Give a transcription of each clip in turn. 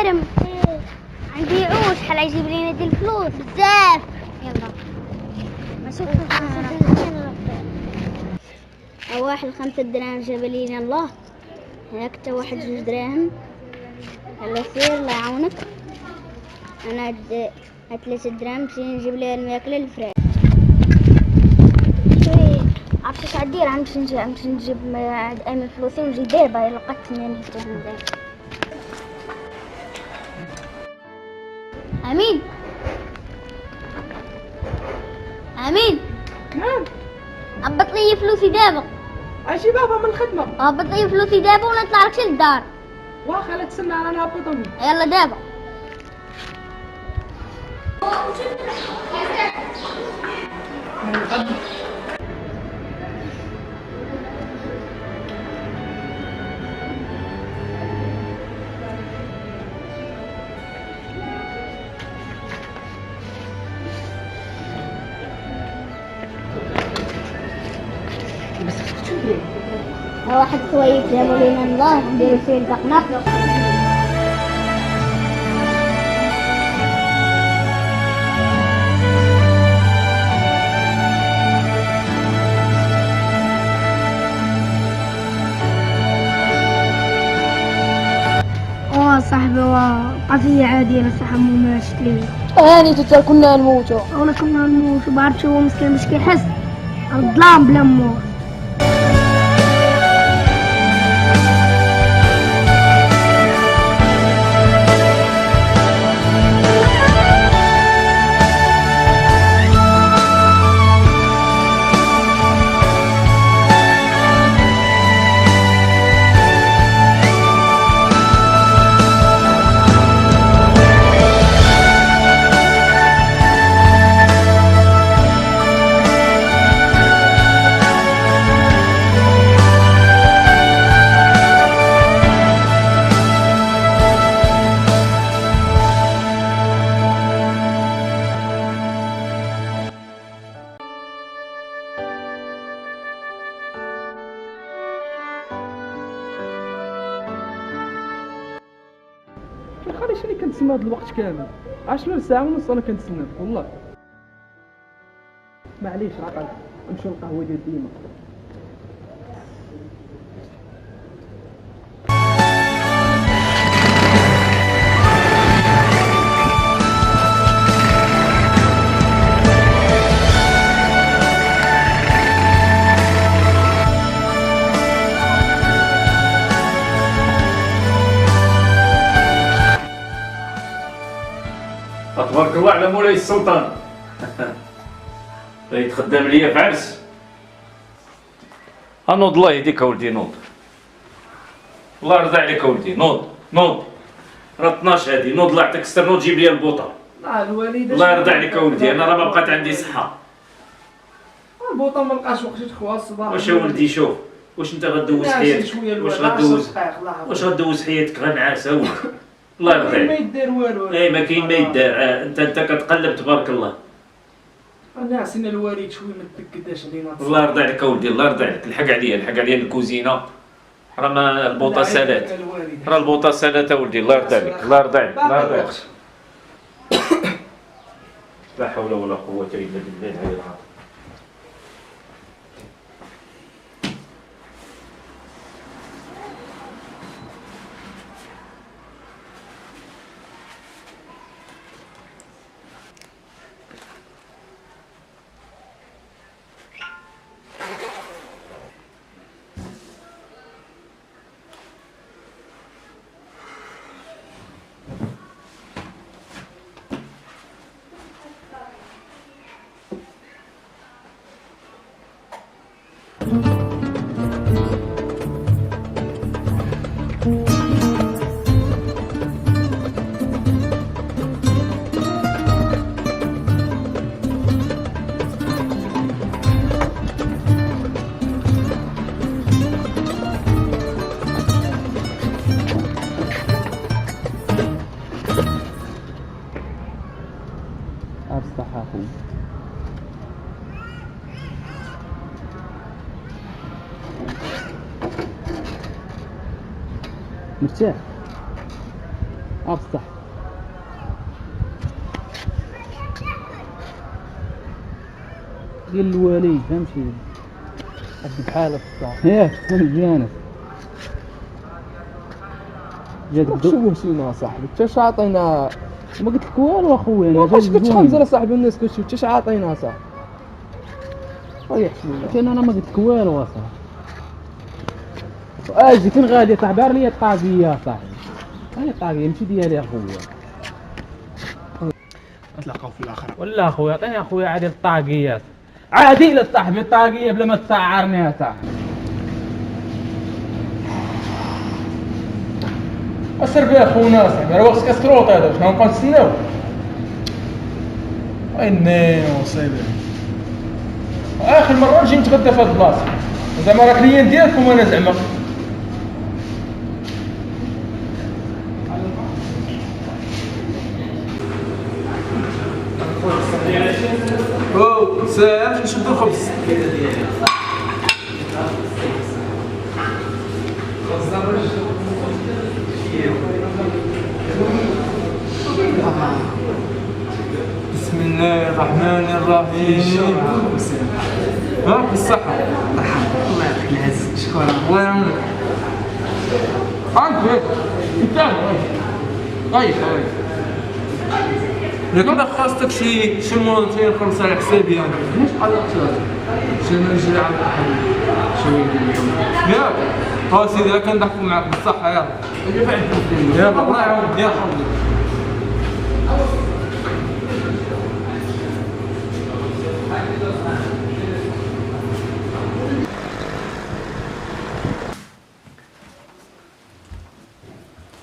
كرم. عندي عوش حل يجيب لي دي الفلوس بزاف. يلا بشوف واحد 5 دراهم جاب لينا الله. هاك تا واحد 2 دراهم. يلا سير الله يعاونك. انا هاد 3 دراهم نمشي نجيب لها الماكله للفراخ. عرفتي اش غندير؟ غنمشي نجيب امين فلوسي ونجي دابا. يلا لقيتني انا امين. امين نعم. هبط لي فلوسي دابا. اجي بابا من الخدمة. هبط لي فلوسي دابا ونطلع لك للدار. واخا لا تسنى انا هبطهم. يلا دابا. واحد كويس جابوا لنا الله نديرو فيه البقنة. صاحبي قضية عادية بصح مو مشكلة. هاني تتر كنا نموتو. ولا كنا نموت وبعرف شو هو مسكين باش كيحس الظلام بلا موت. خلي شنو كنتسنى هاد الوقت كامل. 10 ساعة ونص انا كنتسناك والله. معليش عقل نمشيو للقهوة ديال ديما. تبارك الله على مولاي السلطان. يتخدم ليا في عرس. نوض الله يهديك اولدي نوض. الله يرضى عليك اولدي نوض نوض. راه 12 هادي نوض الله يعطيك الستر نوض جيب لي البوطه. لا الوالده الله يرضى عليك اولدي انا راه ما بقات عندي صحه. البوطه ما لقاش وقت تخوا الصباح. واش ولدي شوف واش انت غدوز حياتك واش غدوز حياتك غير نعاسه ولدي. الله يرضى عليك. ما يدار والو. اي ما كاين ما يدار. انت كتقلب تبارك الله. انا عسينا الوالد شويه ما تكداش علينا. الله يرضى عليك اولدي الله يرضى عليك. الحق عليا الكوزينه. راه ما البوطه سالات. راه البوطه سالات اولدي الله يرضى عليك الله يرضى عليك الله يرضى عليك. لا حول ولا قوه الا بالله العلي العظيم. أرصحه مرتاح. بصح ديال الوالي فهمتي هاد بحالة بصح ياك مزيانة جات الدو شوفينا صاحبي انت عطينا ما قلت لك والو اخويا انا واش جاي كتحمزر صاحبي الناس كتشوف انت عطينا صاحبي ريح شويه انا ما قلت لك والو اصاحبي اجي فين غادي صاحبي راه ليا الطاقية صاحبي هاي الطاقية ماشي ديالي اخويا نتلاقاو في الاخر ولا اخويا عطيني اخويا عادي الطاقيات عادي لصاحبي الطاقية بلا ما تسعرني يا صاحبي اسر بها خونا صاحبي راه واخا كسكروط هذا شنو نبقاو نتسناو ايني مصيبه اخر مره نجي نتغدى في هاد البلاصه زعما راه كليان ديالكم انا زعما او ساعه نشدو الخبز بسم الله الرحمن الرحيم ها بالصحة الله يعطيك العز شكرا. الله يعاونك عنك هيك انت طيب لكن خاصك شي مونتي نخلص على حسابي انا ليش قلقت شنو نجي على الحل شويه اليوم ياك ها سيدي كان نضحكوا معاك بالصحة يلا يلا الله يعاونك يا حبيبي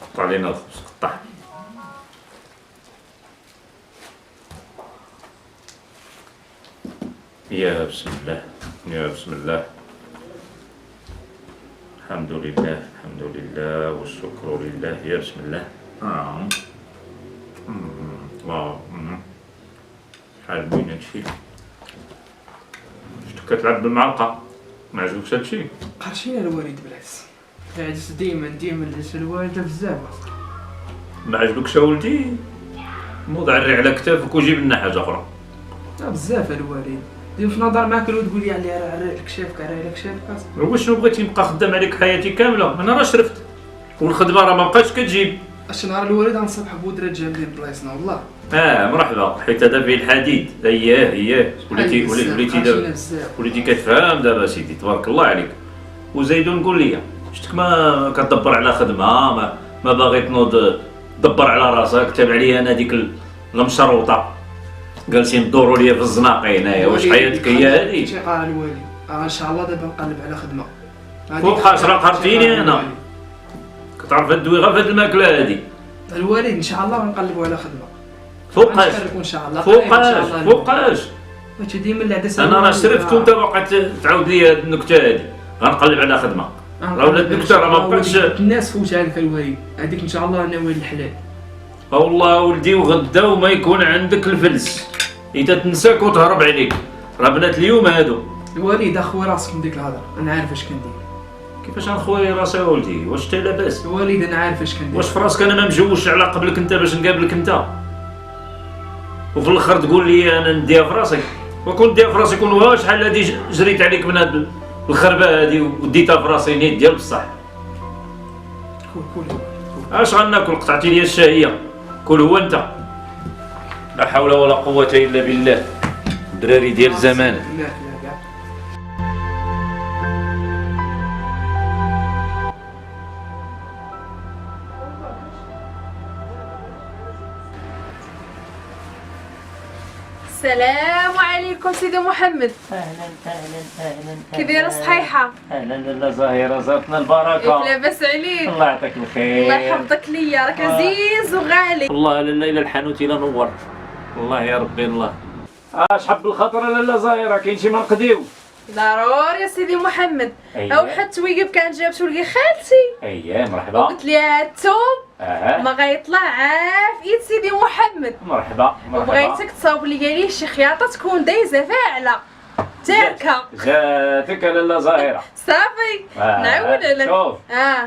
قطع علينا الخبز قطع يا بسم الله يا بسم الله الحمد لله الحمد لله والشكر لله يا بسم الله الله شحال بوين هادشي شفتك كتلعب بالمعلقة ما عجبكش هادشي قرشي الوالد بالعكس عجز ديما ليس الوالده بزاف ما عجبكش ولدي موضع الري على كتافك وجيب لنا حاجة أخرى بزاف الوالد ديما في نهضر معاك الود تقول لي على لك كشافك على لك كشافك وشنو بغيتي نبقى خدام عليك حياتي كاملة انا راه شرفت والخدمة راه ما بقاش كتجيب اش نهار الوالد غنصبح بودره جامدين بلايصنا والله مرحبا حيت هذا فيه الحديد اياه وليتي كتفهم دابا سيدي تبارك الله عليك وزيدون قول لي شفتك ما كتدبر على خدمه ما باغي تنوض دبر على راسك تابع لي انا ديك المشروطه جالسين ندوروا ليا في الزناقه هنايا واش حياتك هي هذه شي قال الوالد ان شاء الله دابا نقلب على خدمه فوقاش راه قهرتيني انا كتعرف الدوي غير في هاد الماكله هادي الوالد ان شاء الله غنقلبوا على خدمه فوقاش ان شاء الله فوقاش هادشي ديما اللي عدس انا راه شرفت وانت باقي تعاود لي هاد النكته هادي غنقلب على خدمه راه ولات النكته راه ما بقاتش الناس فوت عليك الوالد هذيك ان شاء الله ناوي الحلال والله ولدي وغدا وما يكون عندك الفلس اذا تنساك وتهرب عليك راه بنات اليوم هادو الوالد اخوي راسك من ديك الهضره انا عارف اش كندير كيفاش نخوي راسي ولدي واش انت لاباس الوالد انا عارف اش كندير واش في راسك انا ما مجوش على قبلك انت باش نقابلك انت وفي الاخر تقول لي انا نديها في راسك وكون نديها في راسي كون شحال هادي جريت عليك من هاد الخربه هادي وديتها في راسي نيت ديال بصح كول اش غناكل قطعتي لي الشهيه كل هو انت لا حول ولا قوه الا بالله الدراري ديال زمان لا السلام عليكم سيدي محمد. اهلا كي دايره صحيحه؟ اهلا لاله زهيره زارتنا البركه لاباس عليك؟ الله يعطيك الخير الله يحفظك ليا راك عزيز وغالي. الله لاله الى الحانوت الى نور الله يا ربي الله شحال بالخطر لاله زهيره كاين شي ما نقديو ضروري يا سيدي محمد. أييه. او حتى ويقف كان جابتو لي خالتي اييه مرحبا وقلت ليها الثوم ما غيطلع عاف ايد سيدي محمد. مرحبا وبغيتك تصاوب لي ليه شي خياطه تكون دايزه فاعله تاركه جاتك لاله زاهره. صافي نعاود عليك. شوف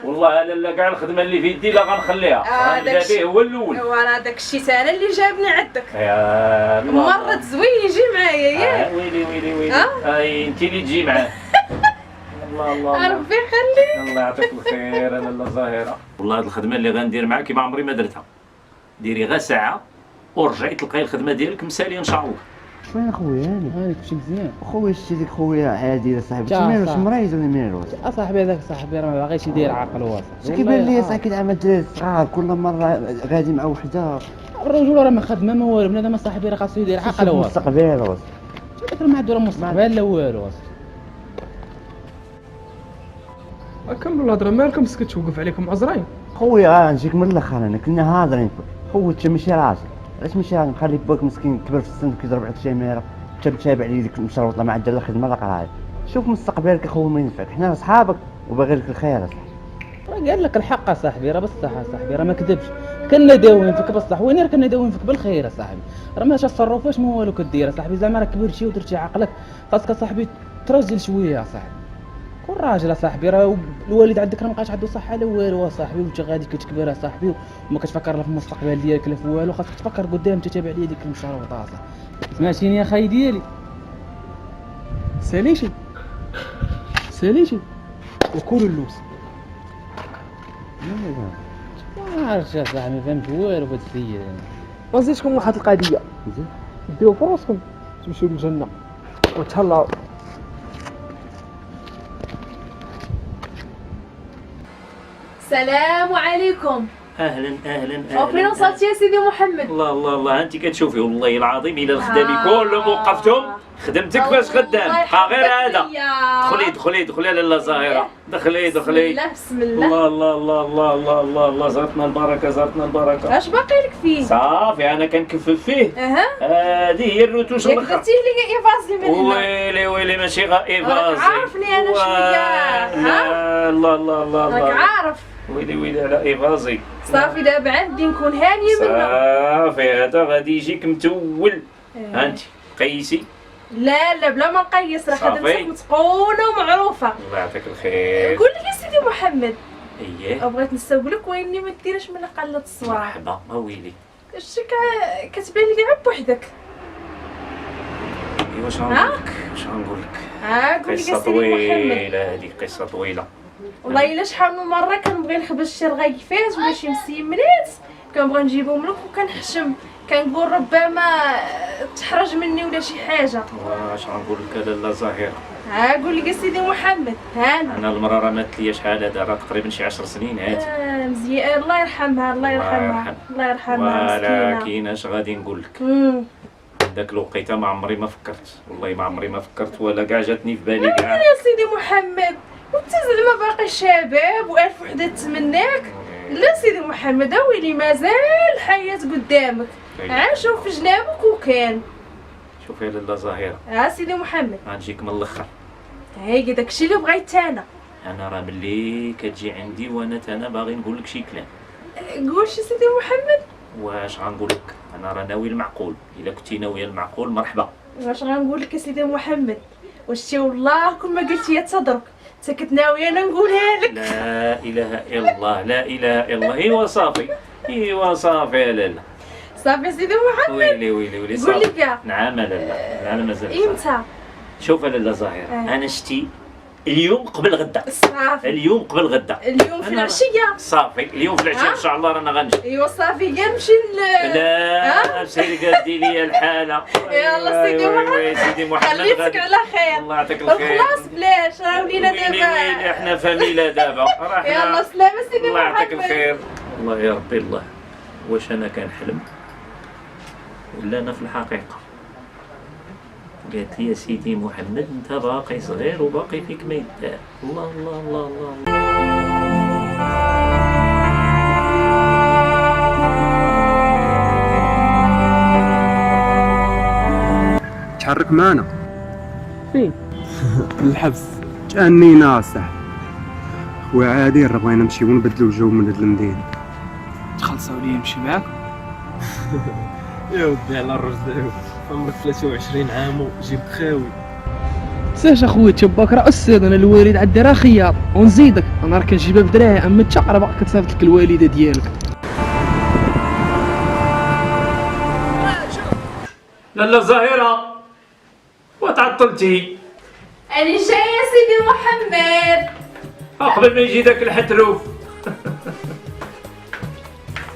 والله لاله كاع الخدمه اللي في يدي لا غنخليها، غنبدا به هو الاول. وانا داك الشيء انا اللي جابني عندك. يا مرة زوين يجي معايا ياك. ويلي ويلي ويلي انت اللي تجي معاه. الله الله ربي يخليك. الله يعطيك الخير لاله زاهره. والله هاد الخدمه اللي غندير معاك ما عمري ما درتها. ديري غير ساعه ورجعي تلقاي الخدمه ديالك مساليه ان شاء الله. شويه اخويا هاني كلشي مزيان. خويا شتي ديك خويا عادي صاحبي مالوش مريض ولا مالوش. اصاحبي هذاك صاحبي راه ما باغيش يدير عقل واصح. كيبان لي صاحبي كيتعامل الدراري الصغار كل مره غادي مع وحده. الرجل راه ما خدمه ما والو، بنادم صاحبي راه خاصو يدير عقل واصح. مستقبل واصح. شوف ما عنده مستقبل لا والو واصح. كملوا الهضره مالكم سكت توقف عليكم عزرين. خويا غنجيك من الاخر انا كنا هاضرين خويا انت ماشي راسك علاش ماشي راسك نخلي باك مسكين كبر في السن كيضرب عليك الشميره انت متابع لي ديك المشروطه ما عندها لا خدمه لا قرايه. شوف مستقبلك اخويا ما ينفعك حنا صحابك وباغي لك الخير اصاحبي. راه قال لك الحق اصاحبي راه بصح اصاحبي راه ما كذبش كنا داويين فيك بصح وين كنا داويين فيك بالخير اصاحبي راه ما تصرفاش ما والو كدير اصاحبي زعما راه كبرتي ودرتي عقلك خاصك اصاحبي ترجل شويه اصاحبي كون راجل اصاحبي راه الوالد عندك راه مابقاش عنده صحه لا والو اصاحبي وانت غادي كتكبر اصاحبي وما كتفكر لا في المستقبل ديالك لا في والو خاصك تفكر قدام تتابع ليا ديك المشروطه اصاحبي. سمعتيني يا خاي ديالي ساليتي وكل اللوز ما عرفتش اصاحبي ما فهمت والو في هاد السيد. نزيدكم واحد القضيه ديروا فراسكم تمشيو للجنه وتهلاو. السلام عليكم. اهلا اهلا وفين وصلت يا سيدي محمد؟ الله الله الله انت كتشوفي والله العظيم الا الخدامي كلهم وقفتهم خدمتك باش خدام ها غير هذا. دخلي لاله زاهره دخلي بسم الله. الله الله الله الله الله الله الله زرتنا البركه. اش باقي لك فيه؟ صافي انا كنكفف فيه. هذه هي الروتوش ياك الاخر. درتيه لي ايفازي من هنا. ويلي ماشي غير ايفازي. عارفني انا شويه. لا الله الله الله راك الله عارف. ويلي على ايفازي. صافي دابا عندي نكون هانيه منه. صافي هذا غادي يجيك متول. انت قيسي. لا بلا ما نقيس راه خدمتك متقونه ومعروفه. الله يعطيك الخير. قول لي يا سيدي محمد. اييه بغيت نسولك ويني ما ديرش من قله الصوارح. مرحبا ويلي. شتي كتبان لي غير بوحدك. ايوا واش غنقول لك قول لي يا قصه سيدي محمد. طويله هذه قصه طويله. والله الا شحال من مره كنبغي نخبز شي رغيفات ولا شي مسيمنات كنبغي نجيبهم لك وكنحشم كنقول ربما تحرج مني ولا شي حاجه. واش غنقول لك لاله زاهره. قول لي يا سيدي محمد. انا المراه راه ماتت لي شحال هذا راه تقريبا شي 10 سنين هادي. مزيان الله يرحمها الله يرحمها ولكن اش غادي نقول لك داك الوقيته ما عمري ما فكرت والله ما عمري ما فكرت ولا كاع جاتني في بالي كاع. يا سيدي محمد وانت زعما باقي شباب والف وحده تتمناك. لا سيدي محمد ويلي مازال الحياه قدامك. شوف في جنابك وكان. شوفي يا لاله زاهره. سيدي محمد غنجيك من الاخر. هاي داكشي اللي بغيت انا راه ملي كتجي عندي وانا باغي نقول لك شي كلام. قول شي سيدي محمد. واش غنقول لك انا راه ناوي المعقول الا كنتي ناويه المعقول مرحبا. واش غنقول لك يا سيدي محمد واش تي والله كل ما قلتي تضرك انت كتناوي انا نقولها لك. لا اله الا الله لا اله الا الله. ايوا صافي يا لاله. صافي يا سيدي محمد. ويلي قول لي كاع. نعم لاله انا مازال. امتى؟ شوف لاله زاهره انا شتي اليوم قبل غدا. صافي اليوم قبل غدا. اليوم في العشيه. صافي اليوم في العشيه ان شاء الله رانا غنجي. ايوا صافي غير نمشي لا سيدي قادي لي الحاله. يلا سيدي محمد. سيدي محمد خليتك على خير. الله يعطيك الخير. خلاص بلاش راه ولينا دابا. احنا فاميلا دابا. يلا سلامة سيدي محمد. الله يعطيك الخير. الله يا ربي الله واش انا كنحلم ولا انا في الحقيقه. قالت لي يا سيدي محمد انت باقي صغير وباقي فيك ما يدار. الله الله الله الله. تحرك معنا فين؟ الحبس جاني ناصح وعادي راه بغينا نمشيو ونبدلو الجو من هاد المدينه. تخلصوا لي نمشي معاك. يا ودي على الرجل عمرك 23 عام وجيب خاوي. ساش اخويا تباك راه استاذ، انا الوالد عندي راه خياط، ونزيدك انا راه كنجيبها بدراهم، اما انت راه باقي كتصيفط لك الوالده ديالك. لاله زهيره وتعطلتي. انا جايه سيدي محمد. قبل ما يجي داك الحتروف.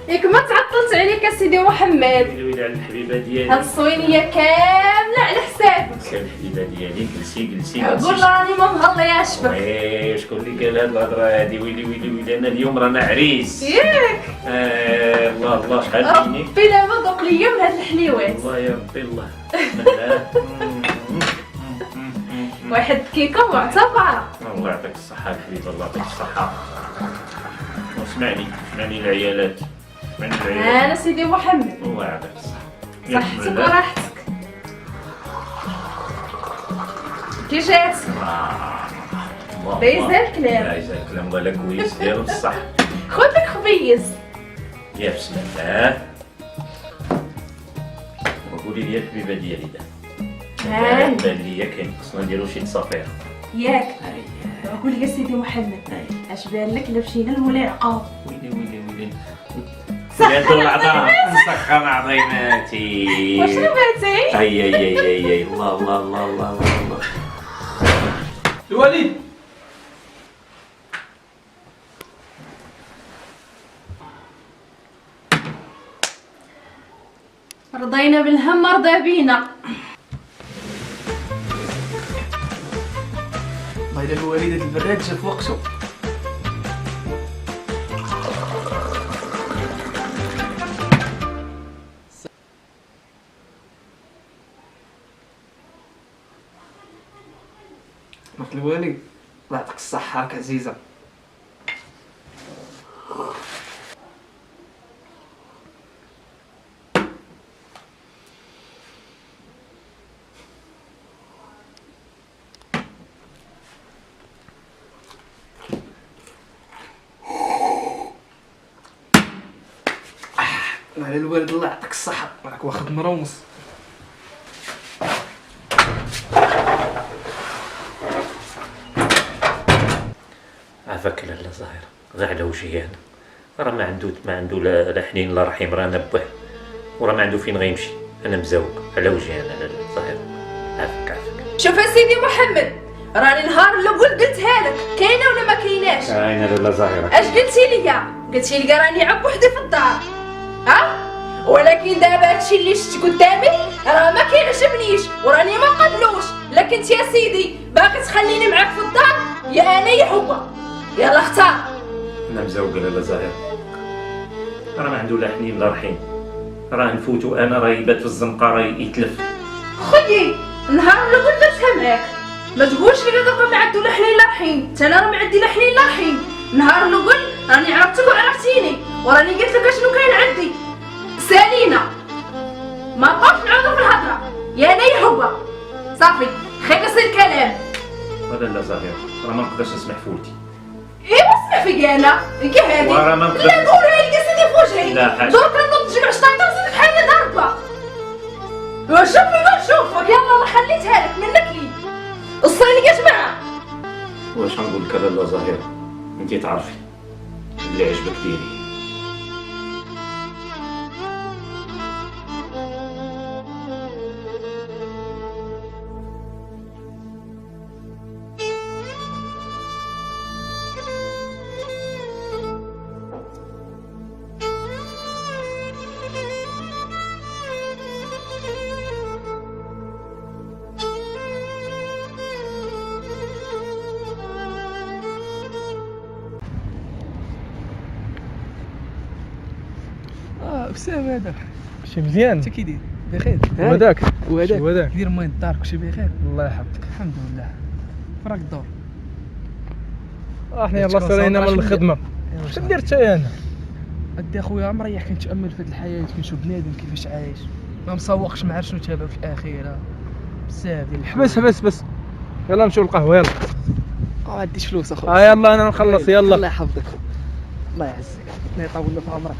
ياك ما تعطلت عليك سيدي محمد. ويلي على الحبيبه ديالي، هاد الصوينيه كامله على حسابك. كان الحبيبه ديالي، جلسي قول راني ما مهلياش بك. وي شكون اللي قال هاد الهضره هادي؟ ويلي انا اليوم رانا عريس. ياك الله شحال فيني. ربي لا ما ذوق ليا من هاد الحليوات. الله يا ربي الله. واحد كيكه معتبره. الله يعطيك الصحة الحبيب، الله يعطيك الصحة. واسمعني العيالات، اسمعني العيالات. انا سيدي محمد. الله يعطيك الصحة. صحتك وراحتك. كي جات؟ بايزة الكلام. بايزة الكلام ولا كويس ديالو بصح. خذ لك خبيز. يا بسم الله. وقولي لي الحبيبة ديالي دا. بان ليا كاين خصنا نديرو شي تصافير. ياك. قول لي سيدي محمد. اش بان لك الا مشينا لمولاي عقاب؟ ويلي سيدو العظام مسخن عظيماتي. واش نباتي؟ اي الله. الوليد رضينا بالهم رضى بينا. والله الا الوالده البراد جا في وقته. مرت الوالد الله يعطيك الصحة راك عزيزة. على الوالد الله يعطيك الصحة، راك واخد مرة ونص. عافاك لاله زهيرة، غير على وجهي انا، راه ما عنده لا حنين لا رحيم، راه انا بوحدي، وراه ما عنده فين غيمشي، انا مزوق على وجهي انا لاله زهيرة. عافاك. شوف يا سيدي محمد، راني نهار اللي قلتها لك كاينه ولا ما كايناش؟ كاينه لاله زهيرة. اش قلتي ليا؟ قلتي لي راني عب وحدي في الدار، ها؟ ولكن دابا هادشي اللي شفت قدامي راه ما كيعجبنيش وراني ما قبلوش، لكن انت يا سيدي باغي تخليني معاك في الدار يا انا يا هو، يلا اختار. انا مزوق لاله زهيرة، راه ما عنده لا حنين لا رحيم، راه نفوتو انا راه يبات في الزنقه راه يتلف. خويا النهار اللي قلت درتها معاك، ما تقولش لي دوكا ما عندو لا حنين لا رحيم، حتى انا راه ما عندي لا حنين لا رحيم. النهار اللي قلت راني عرفتك وعرفتيني، وراني قلت لك اشنو كاين عندي. سالينا ما بقاوش نعاودو في الهضره يا انا يا هو، صافي خلص الكلام. لاله زهيرة راه ما نقدرش نسمح فوتي. ايوا اسمح فيا انا كي هادي، وراه ما نقدرش. لا نقولها لك سيدي في وجهي. لا حاجة. درك نوض تجمع شطيطه وزيدك حاجه ضربه. شوفك يلا الله خليتها لك منك لي الصينيه يا جماعه. واش نقول لك لاله زهيرة، انتي تعرفي اللي عجبك ديري. أسامة هذا شي مزيان. انت كي داير؟ بخير؟ وهداك وهداك دير ماي الدار كلشي بخير؟ الله يحفظك. الحمد لله. فراك الدور؟ احنا يلا سالينا من الخدمه. اش ندير حتى انا؟ ادي اخويا مريح كنتامل في هاد الحياه، كنشوف بنادم كيفاش عايش، ما مسوقش ما عرف شنو تابع في الاخيره، بزاف ديال حبس يلا نمشيو للقهوه يلا. ما عنديش فلوس اخويا. يلا انا نخلص يلا. الله يحفظك، الله يعزك، الله يطول في عمرك.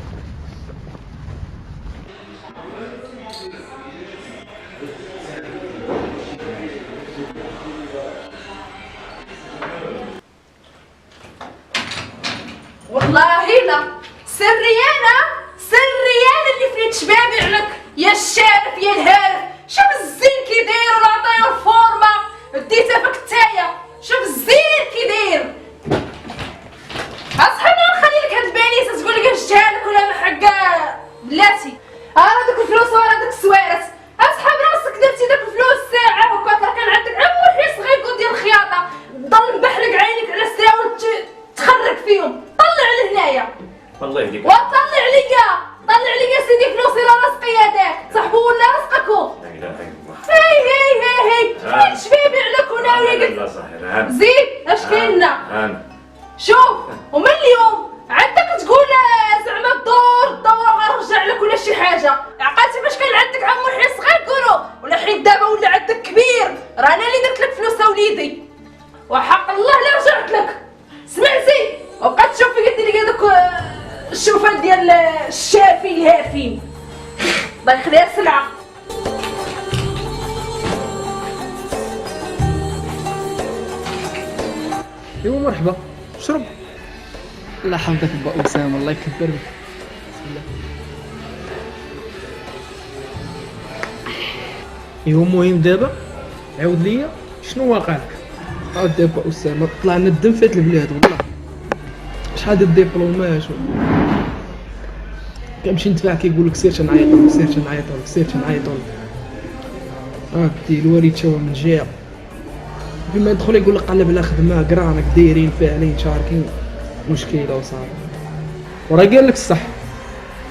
عطينا سريانة اللي فنيت شبابي عليك يا الشارف يا الهارف. شوف الزين كي داير ولا عطيه الفورمه ديتها فيك التايه. شوف الزين كي داير. اصحابي نخلي لك هاد البانيس تقول لي جبتها لك ولا محقا بلاتي. دوك الفلوس ورا دوك السوارت. اصحابي راسك درتي داك الفلوس ساعه وكاك راه كان عندك عمو حيس غيقول ديال الخياطه. ضل مبحلق عينيك على الساعه وتخرج فيهم. طلع لهنايا الله يهديك. وطلع عليا سيدي فلوسي لا رزقي هذاك صاحبو ولا رزقكو. لا اله الا الله. هي وين شبابي عليك وناوية قلت لا صحيح هان زيد اش كايننا. شوف ومن اليوم عندك تقول زعما الدورة غنرجع لك ولا شي حاجة. عقلتي باش كان عندك عمو حيت صغير كونو ولا حيت دابا ولا عندك كبير. رانا اللي درت لك فلوس وليدي وحق الله لا رجعت لك. سمعتي وبقات تشوفي قلت لي هذوك الشوفان ديال الشافي الهافين. الله يخليها السلعة. ايوا مرحبا شرب. الله يحفظك با اسامه الله يكبر بك. ايوا المهم دابا عاود ليا شنو واقع لك؟ عاد دابا اسامه طلع لنا الدم فات البلاد والله. شحال ديال الدبلومات كنمشي ندفع كيقول لك سير تنعيطوا هاكدي الوالد تا هو من جهه فيما يدخل يقول لك قلب على خدمه قرانك دايرين فاعلين شاركين مشكله وصافي. وراه قال لك الصح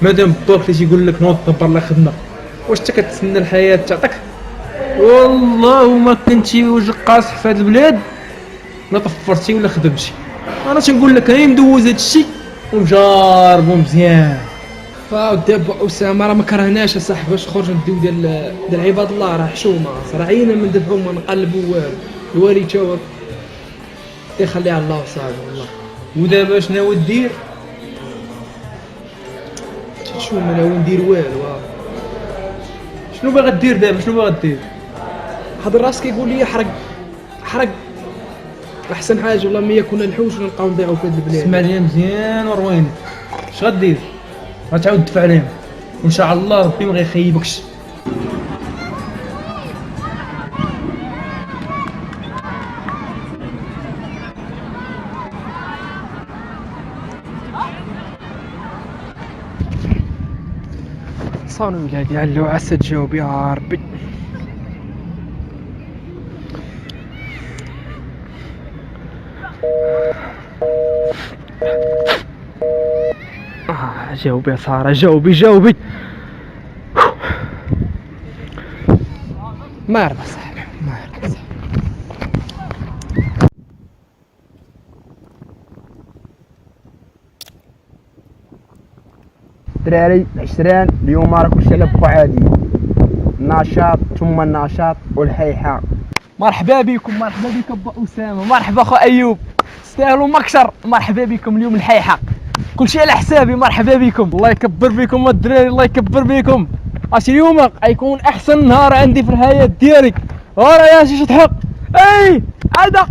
مادام الدور اللي تيقول لك نوض دبر لا خدمه واش انت كتسنى الحياه تعطيك؟ والله ما كنتي وجه قاصح في هاد البلاد لا طفرتي ولا خدمتي. انا تنقول لك هاي مدوز هادشي ومجارب ومزيان. فدابا اسامه راه ما كرهناش اصاحبي باش نخرج نديو ديال عباد الله راه حشومه راه عينا من دفعو ما نقلبوا والو. الوالد تا هو يخليها الله وصافي والله. ودابا اش ناوي دير؟ شنو ما ناوي ندير والو. شنو باغي دير دابا؟ شنو باغي دير؟ هاد الراس كيقول لي حرق احسن حاجه والله ما كنا نحوش ونلقاو نضيعوا في هاد البلاد. اسمع لي مزيان وروينك اش غدير؟ غتعاود تدفع عليهم وان شاء الله ربي ما غيخيبكش. صانوا ولادي علو عسى تجاوب يا ربي. جاوبي يا سارة جاوبي. ما عرف صاحبي ما عرف. دراري العشران اليوم راه كلشي على بو عادي. النشاط ثم النشاط والحيحة. مرحبا بكم با اسامه. مرحبا اخو ايوب تستاهلوا مكشر. مرحبا بكم اليوم الحيحة كلشي على حسابي. مرحبا بكم الله يكبر بكم الدراري الله يكبر بكم. اش اليوم غيكون احسن نهار عندي في الحياه ديالي. راه يا شي تحق اي هذا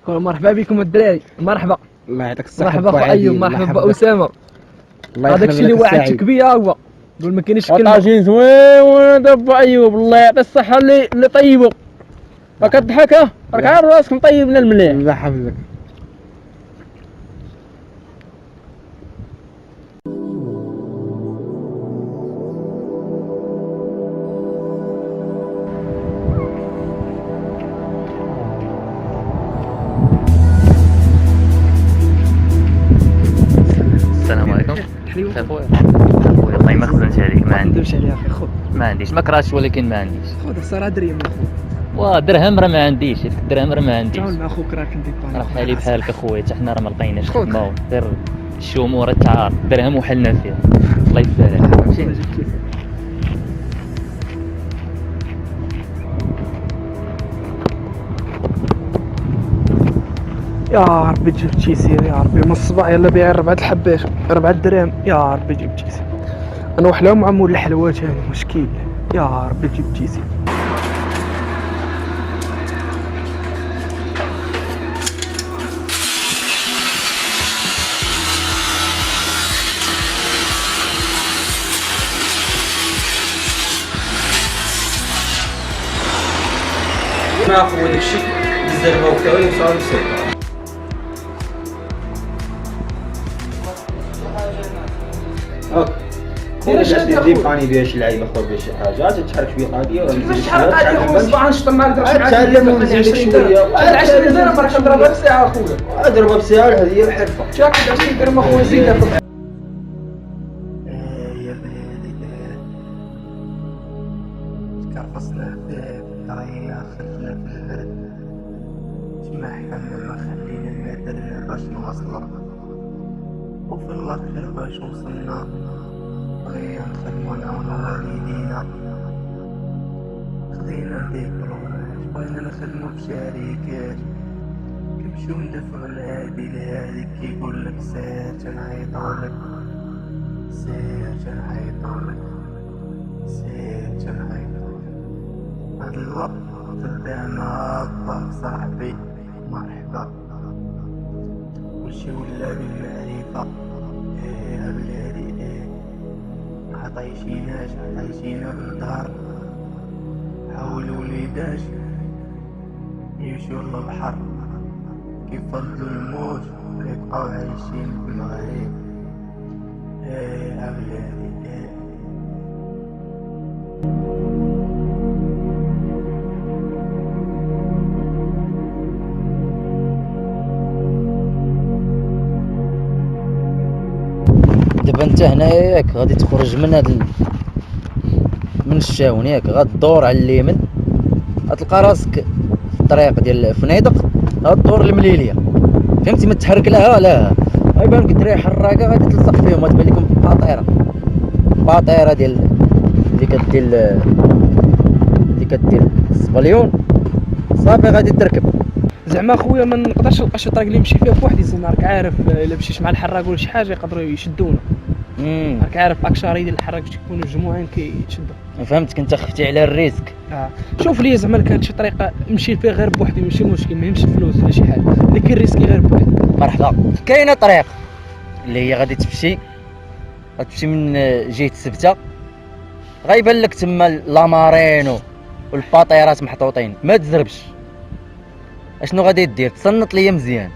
مرحبا بكم الدراري. مرحبا الله يعطيك الصحة. مرحبا اخو ايوب. مرحبا اسامه. هذاك الشيء اللي وعدتك بيه هو قول ما كاينش كلمه. طاجين زوين دابا ايوب الله يعطي الصحه اللي طيبو. راك تضحك راك عارف راسك مطيب من المليح. الله يحفظك. حليوه خويا. خويا الله ما يخزنش عليك، ما عنديش. ندوش عليها اخي خذ. ما عنديش، ما كرهتش ولكن ما عنديش. خذ الصراحه دريم اخويا. ودرهم راه ما عنديش، الدرهم راه ما عنديش. تعاون مع اخوك راك نديباني. راه بحالي بحالك اخويا، حتى حنا راه ما لقيناش خذ. خدمه، غير الشموره تاع الدرهم وحلنا فيها. الله يسهل عليك فهمتي. يا ربي تجيب تيسير يا ربي، من الصباح يلا بيع 4 الحبات 4 دراهم يا ربي جيب تيسير. انا وحلاهم عمول الحلوات هاني مشكل يا ربي جيب تيسير. ناخذ داكشي الزربه وكاوي وصافي سير. دير باني بها شي لعيبه اخر بها شي حاجه تتحرك شويه قضيه ولا كيفاش تحرك قاعد يخوص صباح نشط ما نقدرش تعلم ونزيدك شويه. 20 درهم راك نضربها بساعه اخويا. اضربها بساعه هذه هي الحرفه. تاكل 20 درهم اخويا زيدها في كرفصنا في الطريق خلنا في البلد جمع حنا ما خلينا المدن باش نوصلو وفي الاخر باش وصلنا بغينا نخدمو نعاونو والدينا خدينا ديبلومات بغينا نخدمو بشركات كنمشيو ندفعو لهادي لهاديك كيقولك سير تنعيطولك سير تنعيطولك سير تنعيطولك هاد الوقت قدامنا هابا صاحبي مرحبا كلشي ولا بالمعرفة يا بلادي عطيشيناش عطيشينا بالدار حاول وليداش يمشيو للبحر كيفضلوا الموت ويبقاو عايشين في المغرب يا بلادي دابا انت هنا ياك غادي تخرج من من الشاون ياك غدور على اليمين غتلقى راسك في الطريق ديال فنيدق غدور المليليه فهمتي ما تحرك لها لا غيبان لك الدراري حراقه غادي تلصق فيهم غتبان لكم باطيره ديال اللي كدير السبليون صافي غادي تركب زعما خويا ما نقدرش نلقى شي طريق اللي نمشي فيها بوحدي زعما راك عارف الا مشيت مع الحراق ولا شي حاجه يقدروا يشدونا راك عارف اكشاري ديال الحراق باش يكونوا جموعين كيتشدوا فهمتك انت خفتي على الريسك شوف لي زعما كانت شي طريقه نمشي فيها غير بوحدي ماشي مشكل ما يهمش الفلوس ولا شي حاجه لكن الريسكي غير بوحدي مرحبا كاينه طريق اللي هي غادي غتمشي من جهه سبته غيبان لك تما لامارينو والباطيرات محطوطين ما تزربش اشنو غادي دير تصنت ليا مزيان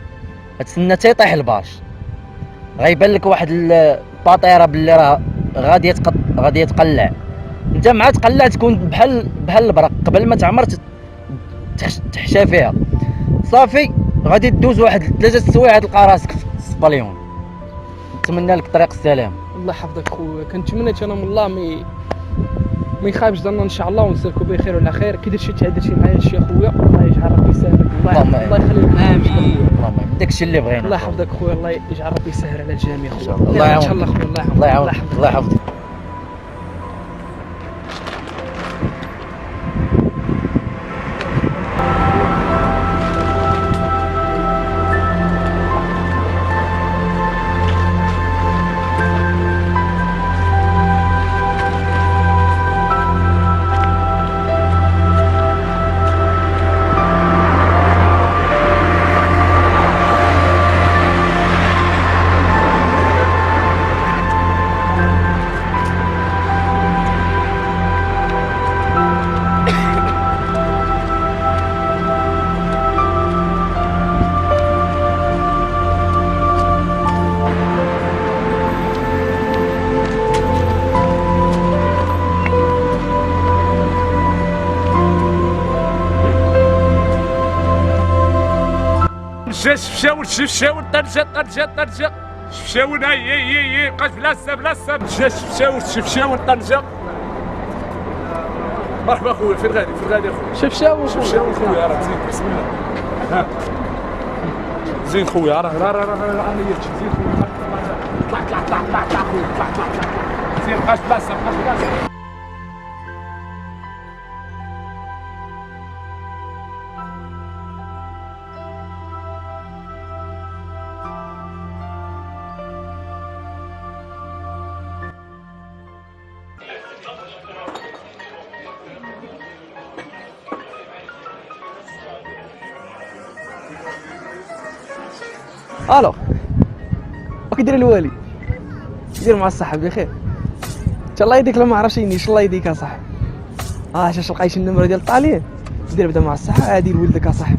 غتسنى حتى يطيح الباش غيبان لك واحد الباطيره باللي راه غادي يتقلع انت مع تقلع تكون بحال البرق قبل ما تعمر تحشى فيها صافي غادي تدوز واحد 3 سوايع تلقى راسك في السبليون نتمنى لك طريق السلام الله يحفظك خويا كنتمنى انا من الله ما يخابش ظننا ان شاء الله ونسلكوا بخير وعلى خير كي درتي تعدلتي معايا شي خويا الله يجعل ربي يسهلك الله يخليك امين اللهم داكشي اللي بغينا الله يحفظك خويا الله يجعل ربي يسهل على الجميع خويا الله يعاونك الله يعاونك الله يحفظك شاور طرجة شفشاون هي بقاش بلاصه جا شفشاون طنجة. مرحبا خويا، فين غادي اخويا؟ شفشاون خويا، راه زين بسم الله. ها زين خويا، راه نيرتي زين خويا. طلع خويا، طلع زين بقاش بلاصه. الو واش كيدير الوالي؟ يدير مع الصحة بخير ان شاء الله يديك. لما عرفتيني ان شاء الله يديك اصاحبي. شاش لقيت النمرة ديال الطالين دير بدا مع الصحة عادي لولدك اصاحبي.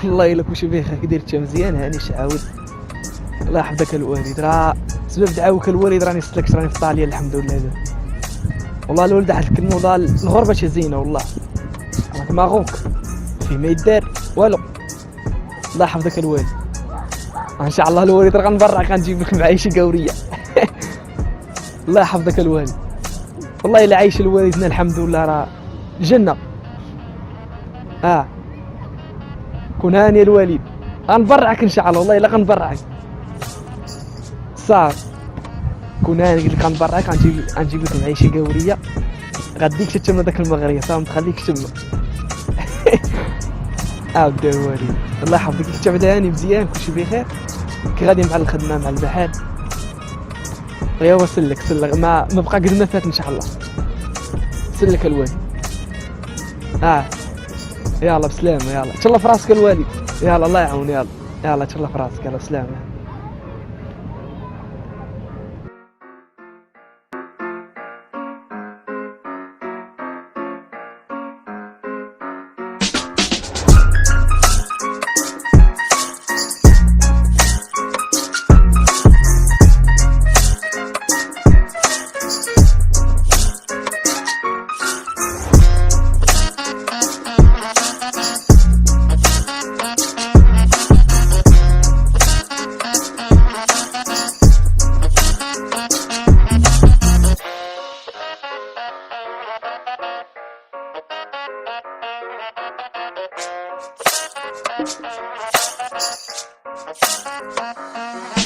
والله الا كلشي بخير. كي داير انت مزيان؟ هاني شعاود. الله يحفظك الوالد. راه سبب دعاوك الوالد راني سلكت، راني في الطالية الحمد لله دابا. والله الوالد واحد الكلمة، والله الغربة شي زينة والله. راك ماغوك فيه ما يدار والو. الله يحفظك الوالد. ان شاء الله الوالد راه غنبرع غنجيب لك معايشه قوريه. الله يحفظك الوالد. والله الا عايش الوالدنا الحمد لله راه جنه. كون هاني الوالد غنبرعك ان شاء الله. والله الا غنبرعك صار. كون هاني قلت لك غنبرعك، غنجيب لك معايشه قوريه غاديك تتم داك المغريه صافي، تخليك تما. بدا الوالد الله يحفظك. انت بعدا هاني مزيان كلشي بخير؟ كي غادي مع الخدمه مع المحل؟ غير وسلك ما بقى قد ما فات ان شاء الله. سلك الوالد. يلا بسلامه. يلا تهلا في راسك الوالد. يلا الله يعاون. يلا تهلا في راسك. يلا بسلامه. Thank you.